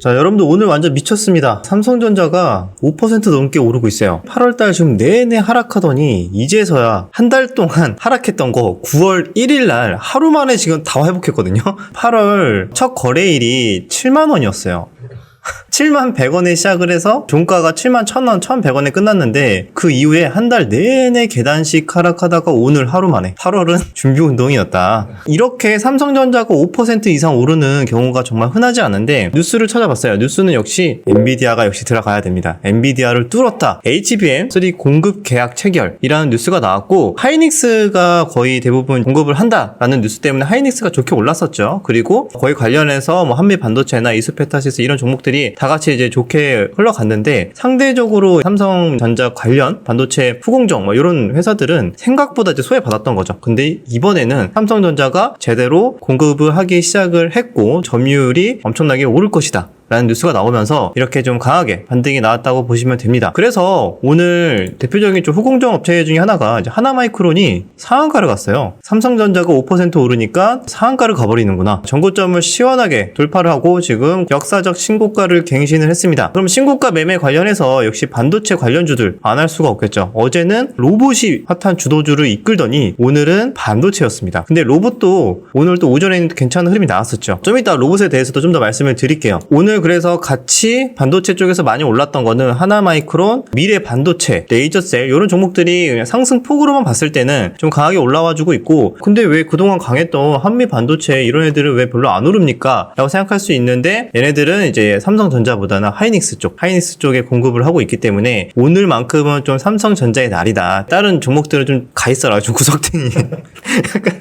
자, 여러분들 오늘 완전 미쳤습니다. 삼성전자가 5% 넘게 오르고 있어요. 8월달 지금 내내 하락하더니 이제서야 한 달 동안 하락했던 거 9월 1일 날 하루 만에 지금 다 회복했거든요. 8월 첫 거래일이 7만 원이었어요. 7만 100원에 시작을 해서 종가가 7만 1000원, 1100원에 끝났는데 그 이후에 한 달 내내 계단식 하락하다가 오늘 하루 만에 8월은 준비운동이었다. 이렇게 삼성전자가 5% 이상 오르는 경우가 정말 흔하지 않은데 뉴스를 찾아봤어요. 뉴스는 역시 엔비디아가 역시 들어가야 됩니다. 엔비디아를 뚫었다. HBM3 공급 계약 체결이라는 뉴스가 나왔고 하이닉스가 거의 대부분 공급을 한다라는 뉴스 때문에 하이닉스가 좋게 올랐었죠. 그리고 거의 관련해서 뭐 한미 반도체나 이수페타시스 이런 종목들이 다 같이 이제 좋게 흘러갔는데 상대적으로 삼성전자 관련 반도체 후공정 뭐 이런 회사들은 생각보다 이제 소외받았던 거죠. 근데 이번에는 삼성전자가 제대로 공급을 하기 시작을 했고 점유율이 엄청나게 오를 것이다 라는 뉴스가 나오면서 이렇게 좀 강하게 반등이 나왔다고 보시면 됩니다. 그래서 오늘 대표적인 좀 후공정 업체 중에 하나가 이제 하나마이크론이 상한가를 갔어요. 삼성전자가 5% 오르니까 상한가를 가버리는구나. 전고점을 시원하게 돌파를 하고 지금 역사적 신고가를 갱신을 했습니다. 그럼 신고가 매매 관련해서 역시 반도체 관련주들 안 할 수가 없겠죠. 어제는 로봇이 핫한 주도주를 이끌더니 오늘은 반도체였습니다. 근데 로봇도 오늘 또 오전에는 괜찮은 흐름이 나왔었죠. 좀 이따 로봇에 대해서도 좀 더 말씀을 드릴게요. 오늘 그래서 같이 반도체 쪽에서 많이 올랐던 거는 하나마이크론, 미래 반도체, 레이저셀 이런 종목들이 그냥 상승폭으로만 봤을 때는 좀 강하게 올라와주고 있고 근데 왜 그동안 강했던 한미 반도체 이런 애들은 왜 별로 안 오릅니까? 라고 생각할 수 있는데 얘네들은 이제 삼성전자보다는 하이닉스 쪽에 공급을 하고 있기 때문에 오늘만큼은 좀 삼성전자의 날이다. 다른 종목들은 좀 가있어라. 좀 구석탱이. 약간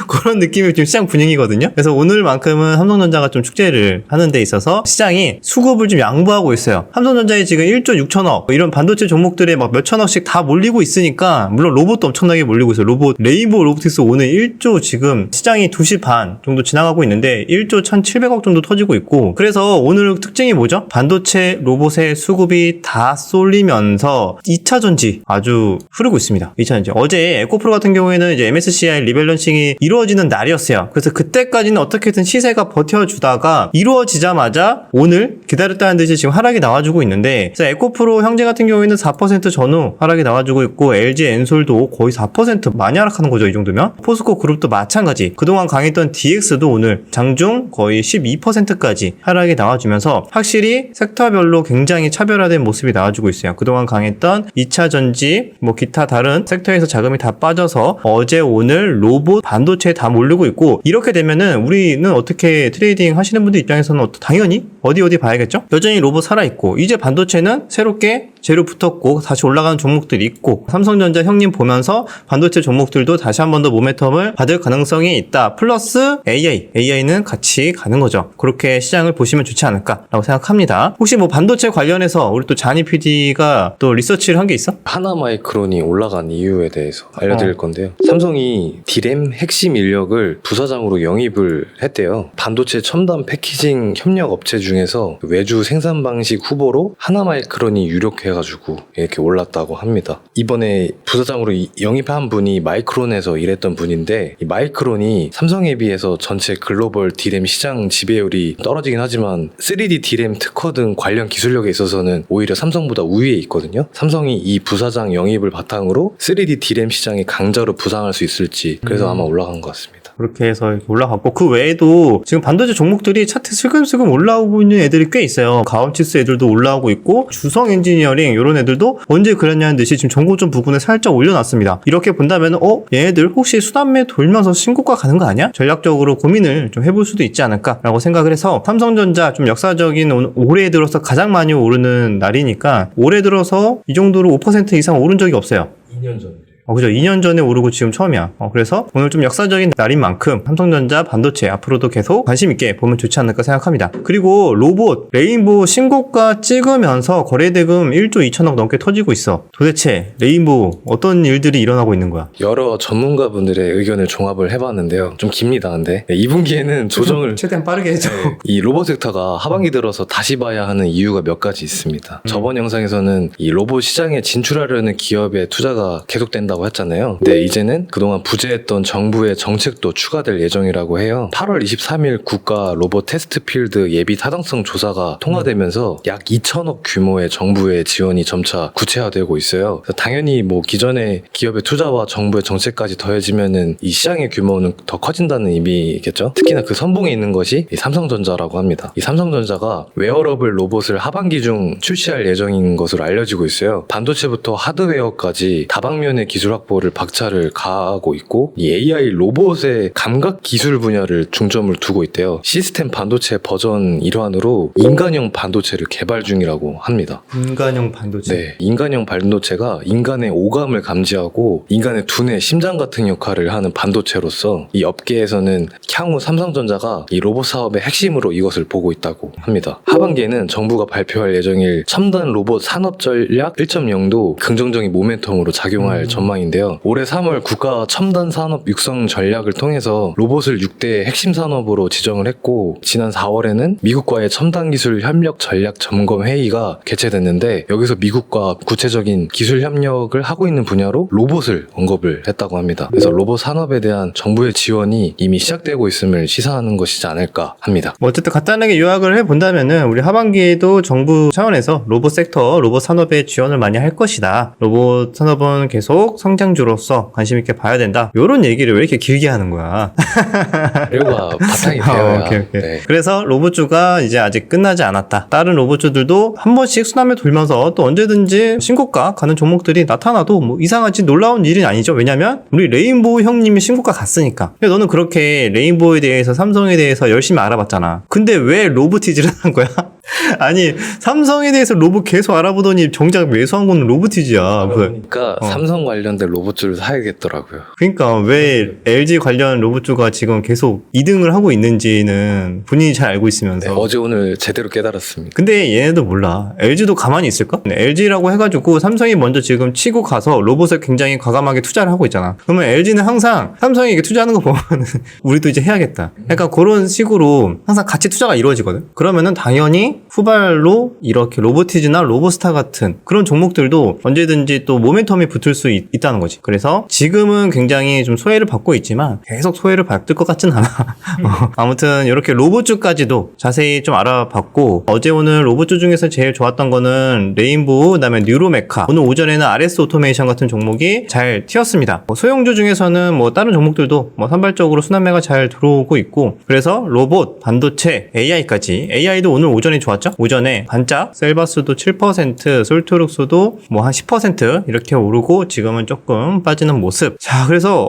그런 느낌이 좀 시장 분위기거든요. 그래서 오늘만큼은 삼성전자가 좀 축제를 하는 데 있어서 시장이 수급을 좀 양보하고 있어요. 삼성전자에 지금 1조 6천억 이런 반도체 종목들에 막 몇천억씩 다 몰리고 있으니까 물론 로봇도 엄청나게 몰리고 있어요. 레인보우 로보틱스 오늘 1조 지금 시장이 2시 반 정도 지나가고 있는데 1조 1700억 정도 터지고 있고 그래서 오늘 특징이 뭐죠? 반도체 로봇의 수급이 다 쏠리면서 2차 전지 아주 흐르고 있습니다. 2차 전지. 어제 에코프로 같은 경우에는 이제 MSCI 리밸런싱이 이루어지는 날이었어요. 그래서 그때까지는 어떻게든 시세가 버텨주다가 이루어지자마자 오늘 기다렸다는 듯이 지금 하락이 나와주고 있는데 그래서 에코프로 형제 같은 경우에는 4% 전후 하락이 나와주고 있고 LG 엔솔도 거의 4% 많이 하락하는 거죠. 이 정도면 포스코 그룹도 마찬가지 그동안 강했던 DX도 오늘 장중 거의 12%까지 하락이 나와주면서 확실히 섹터별로 굉장히 차별화된 모습이 나와주고 있어요. 그동안 강했던 2차 전지 뭐 기타 다른 섹터에서 자금이 다 빠져서 어제 오늘 로봇 반도체에 다 몰리고 있고 이렇게 되면은 우리는 어떻게 트레이딩 하시는 분들 입장에서는 당연히 어디 봐야겠죠? 여전히 로봇 살아있고 이제 반도체는 새롭게 재료 붙었고 다시 올라가는 종목들이 있고 삼성전자 형님 보면서 반도체 종목들도 다시 한 번 더 모멘텀을 받을 가능성이 있다. 플러스 AI는 같이 가는 거죠. 그렇게 시장을 보시면 좋지 않을까라고 생각합니다. 혹시 뭐 반도체 관련해서 우리 또 자니 PD가 또 리서치를 한 게 있어? 하나마이크론이 올라간 이유에 대해서 알려드릴 건데요. 삼성이 디램 핵심 인력을 부사장으로 영입을 했대요. 반도체 첨단 패키징 협력 업체 중에서 외주 생산 방식 후보로 하나마이크론이 유력해가지고 이렇게 올랐다고 합니다. 이번에 부사장으로 영입한 분이 마이크론에서 일했던 분인데 이 마이크론이 삼성에 비해서 전체 글로벌 디램 시장 지배율이 떨어지긴 하지만 3D 디램 특허 등 관련 기술력에 있어서는 오히려 삼성보다 우위에 있거든요. 삼성이 이 부사장 영입을 바탕으로 3D 디램 시장이 강자로 부상할 수 있을지 그래서 아마 올라간 것 같습니다. 그렇게 해서 올라갔고 그 외에도 지금 반도체 종목들이 차트 슬금슬금 올라오고 있는 애들이 꽤 있어요. 가온치스 애들도 올라오고 있고 주성 엔지니어링 이런 애들도 언제 그랬냐는 듯이 지금 전고점 부분에 살짝 올려놨습니다. 이렇게 본다면 얘네들 혹시 수단매 돌면서 신고가 가는 거 아니야? 전략적으로 고민을 좀 해볼 수도 있지 않을까라고 생각을 해서 삼성전자 좀 역사적인 올해 들어서 가장 많이 오르는 날이니까 올해 들어서 이 정도로 5% 이상 오른 적이 없어요. 2년 전. 그죠. 2년 전에 오르고 지금 처음이야. 그래서 오늘 좀 역사적인 날인 만큼 삼성전자 반도체 앞으로도 계속 관심 있게 보면 좋지 않을까 생각합니다. 그리고 로봇 레인보우 신고가 찍으면서 거래대금 1조 2천억 넘게 터지고 있어. 도대체 레인보우 어떤 일들이 일어나고 있는 거야? 여러 전문가분들의 의견을 종합을 해봤는데요. 좀 깁니다. 근데 2분기에는 조정을 최대한 빠르게 해줘. 이 로봇 섹터가 하반기 들어서 다시 봐야 하는 이유가 몇 가지 있습니다. 저번 영상에서는 이 로봇 시장에 진출하려는 기업의 투자가 계속된다 추가된다고 했잖아요. 근데 이제는 그동안 부재했던 정부의 정책도 추가될 예정이라고 해요. 8월 23일 국가 로봇 테스트 필드 예비 타당성 조사가 통과되면서 약 2천억 규모의 정부의 지원이 점차 구체화되고 있어요. 그래서 당연히 뭐 기존의 기업의 투자와 정부의 정책까지 더해지면은 이 시장의 규모는 더 커진다는 의미겠죠. 특히나 그 선봉에 있는 것이 이 삼성전자라고 합니다. 이 삼성전자가 웨어러블 로봇을 하반기 중 출시할 예정인 것으로 알려지고 있어요. 반도체부터 하드웨어까지 다방면의 기술 확보를 박차를 가하고 있고 이 AI 로봇의 감각 기술 분야를 중점을 두고 있대요. 시스템 반도체 버전 일환으로 인간형 반도체를 개발 중이라고 합니다. 인간형 반도체. 네, 인간형 반도체가 인간의 오감을 감지하고 인간의 두뇌, 심장 같은 역할을 하는 반도체로서 이 업계에서는 향후 삼성전자가 이 로봇 사업의 핵심으로 이것을 보고 있다고 합니다. 하반기에는 정부가 발표할 예정일 첨단 로봇 산업 전략 1.0도 긍정적인 모멘텀으로 작용할 전망인데요. 올해 3월 국가 첨단 산업 육성 전략을 통해서 로봇을 6대 핵심 산업으로 지정을 했고 지난 4월에는 미국과의 첨단 기술 협력 전략 점검 회의가 개최됐는데 여기서 미국과 구체적인 기술 협력을 하고 있는 분야로 로봇을 언급을 했다고 합니다. 그래서 로봇 산업에 대한 정부의 지원이 이미 시작되고 있음을 시사하는 것이지 않을까 합니다. 뭐 어쨌든 간단하게 요약을 해본다면은 우리 하반기에도 정부 차원에서 로봇 섹터, 로봇 산업에 지원을 많이 할 것이다. 로봇 산업은 계속 성장주로서 관심 있게 봐야 된다. 이런 얘기를 왜 이렇게 길게 하는 거야? 자료가 바탕이 되어야. 오케이. 네. 그래서 로봇주가 이제 아직 끝나지 않았다. 다른 로봇주들도 한 번씩 순환에 돌면서 또 언제든지 신고가 가는 종목들이 나타나도 뭐 이상하지 놀라운 일은 아니죠. 왜냐면 우리 레인보우 형님이 신고가 갔으니까. 근데 너는 그렇게 레인보우에 대해서 삼성에 대해서 열심히 알아봤잖아. 근데 왜 로보티즈를 한 거야? 아니 삼성에 대해서 로봇 계속 알아보더니 정작 매수한 거는 로보티즈야. 그러니까 삼성 관련된 로봇주를 사야겠더라고요. 그러니까 왜 LG 관련 로봇주가 지금 계속 2등을 하고 있는지는 본인이 잘 알고 있으면서. 네, 어제 오늘 제대로 깨달았습니다. 근데 얘네도 몰라. LG도 가만히 있을까? LG라고 해가지고 삼성이 먼저 지금 치고 가서 로봇을 굉장히 과감하게 투자를 하고 있잖아. 그러면 LG는 항상 삼성이 이게 투자하는 거 보면 우리도 이제 해야겠다. 약간 그런 식으로 항상 같이 투자가 이루어지거든. 그러면은 당연히 후발로 이렇게 로보티즈나 로보스타 같은 그런 종목들도 언제든지 또 모멘텀이 붙을 수 있다는 거지. 그래서 지금은 굉장히 좀 소외를 받고 있지만 계속 소외를 받을 것 같진 않아. 아무튼 이렇게 로봇주까지도 자세히 좀 알아봤고 어제 오늘 로봇주 중에서 제일 좋았던 거는 레인보우, 그다음에 뉴로메카, 오늘 오전에는 RS 오토메이션 같은 종목이 잘 튀었습니다. 소형주 중에서는 뭐 다른 종목들도 뭐 산발적으로 순환매가 잘 들어오고 있고 그래서 로봇, 반도체, AI까지 AI도 오늘 오전에 좋았죠? 오전에 반짝, 셀바스도 7%, 솔트룩스도 뭐 한 10% 이렇게 오르고 지금은 조금 빠지는 모습. 자, 그래서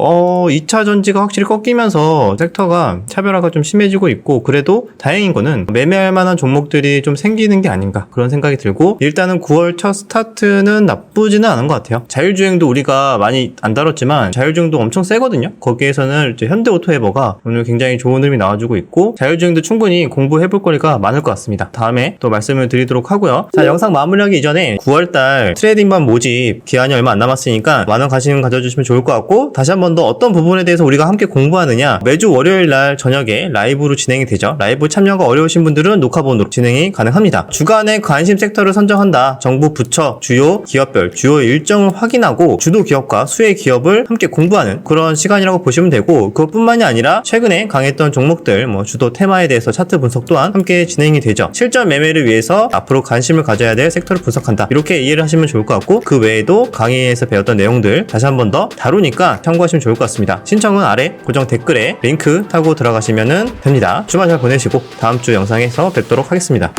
2차 전지가 확실히 꺾이면서 섹터가 차별화가 좀 심해지고 있고 그래도 다행인 거는 매매할 만한 종목들이 좀 생기는 게 아닌가 그런 생각이 들고 일단은 9월 첫 스타트는 나쁘지는 않은 것 같아요. 자율주행도 우리가 많이 안 다뤘지만 자율주행도 엄청 세거든요. 거기에서는 이제 현대오토에버가 오늘 굉장히 좋은 흐름이 나와주고 있고 자율주행도 충분히 공부해볼 거리가 많을 것 같습니다. 다음에 또 말씀을 드리도록 하고요. 자, 영상 마무리하기 이전에 9월달 트레이딩반 모집 기한이 얼마 안 남았으니까 많은 관심 가져주시면 좋을 것 같고 다시 한 번 더 어떤 부분에 대해서 우리가 함께 공부하느냐 매주 월요일 날 저녁에 라이브로 진행이 되죠. 라이브 참여가 어려우신 분들은 녹화본으로 진행이 가능합니다. 주간에 관심 섹터를 선정한다. 정부 부처 주요 기업별 주요 일정을 확인하고 주도 기업과 수혜 기업을 함께 공부하는 그런 시간이라고 보시면 되고 그것뿐만이 아니라 최근에 강했던 종목들 뭐 주도 테마에 대해서 차트 분석 또한 함께 진행이 되죠. 실전 매매를 위해서 앞으로 관심을 가져야 될 섹터를 분석한다. 이렇게 이해를 하시면 좋을 것 같고 그 외에도 강의에서 배웠던 내용들 다시 한 번 더 다루니까 참고하시면 좋을 것 같습니다. 신청은 아래 고정 댓글에 링크 타고 들어가시면 됩니다. 주말 잘 보내시고 다음 주 영상에서 뵙도록 하겠습니다.